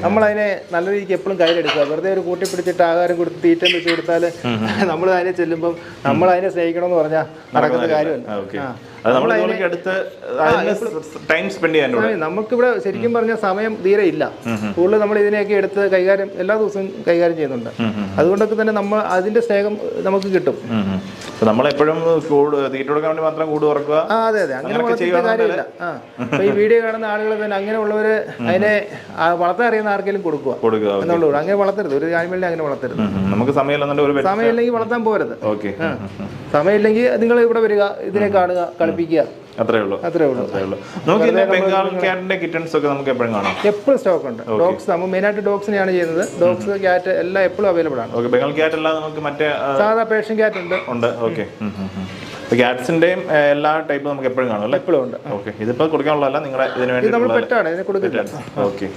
നമ്മളതിനെ നല്ല രീതിക്ക് എപ്പോഴും കയ്യിലെടുക്കുക. വെറുതെ ഒരു കൂട്ടി പിടിച്ചിട്ട് ആഹാരം കൊടുത്ത് തീറ്റ വെച്ച് കൊടുത്താൽ നമ്മൾ അതിനെ ചെല്ലുമ്പം നമ്മൾ അതിനെ സ്നേഹിക്കണമെന്ന് പറഞ്ഞാൽ നടക്കുന്ന കാര്യമല്ല. നമുക്കിവിടെ ശരിക്കും പറഞ്ഞാൽ സമയം തീരെ ഇല്ല. കൂടുതൽ നമ്മൾ ഇതിനെയൊക്കെ എടുത്ത് കൈകാര്യം എല്ലാ ദിവസവും കൈകാര്യം ചെയ്യുന്നുണ്ട്. അതുകൊണ്ടൊക്കെ തന്നെ നമ്മൾ അതിന്റെ സ്നേഹം നമുക്ക് കിട്ടും. നമ്മളെപ്പോഴും തീറ്റ കൊടുക്കാൻ വേണ്ടി മാത്രം കൂട് തുറക്കുക. അതെ അതെ, അങ്ങനെ വളർത്തിയ കാര്യമില്ല. ഈ വീഡിയോ കാണുന്ന ആളുകൾ തന്നെ അങ്ങനെയുള്ളവര് അതിനെ വളർത്താൻ അറിയുന്ന ആർക്കെങ്കിലും കൊടുക്കുക എന്നുള്ളൂ. അങ്ങനെ വളർത്തരുത്, ഒരു കാര്യമില്ല അങ്ങനെ വളർത്തരുത്. നമുക്ക് സമയമില്ലെങ്കിൽ വളർത്താൻ പോരുത്. സമയമില്ലെങ്കിൽ നിങ്ങൾ ഇവിടെ വരിക, ഇതിനെ കാണുക, കളിപ്പിക്കുക, അത്രേ ഉള്ളൂ. ബംഗാൾ ക്യാറ്റിന്റെ കിറ്റൻസ് ഒക്കെ നമുക്ക് എപ്പോഴും കാണാം. എപ്പോഴും സ്റ്റോക്ക് ഉണ്ട്. ഡോഗ്സ് നമ്മൾ മെയിനായിട്ട് ഡോഗ്സിനെയാണ് ചെയ്യുന്നത്. ഡോഗ്സ്, ക്യാറ്റ് എല്ലാം എപ്പോഴും അവൈലബിൾ ആണ്. ബംഗാൾ ക്യാറ്റ് അല്ലാതെ നമുക്ക് മറ്റേ സാധാ പേർഷ്യൻ ക്യാറ്റ് ഉണ്ട്. ഓക്കെ, ക്യാറ്റ്സിന്റെയും എല്ലാ ടൈപ്പും നമുക്ക് എപ്പോഴും കാണും. എപ്പോഴും ഉണ്ട്. ഓക്കെ, ഇതിപ്പോ കൊടുക്കാനുള്ളതല്ല, നിങ്ങളുടെ ഇതിന് വേണ്ടി നമ്മൾ പെറ്റാണ് ഇതിനെ കൊടുക്കുന്നത്. ഓക്കെ.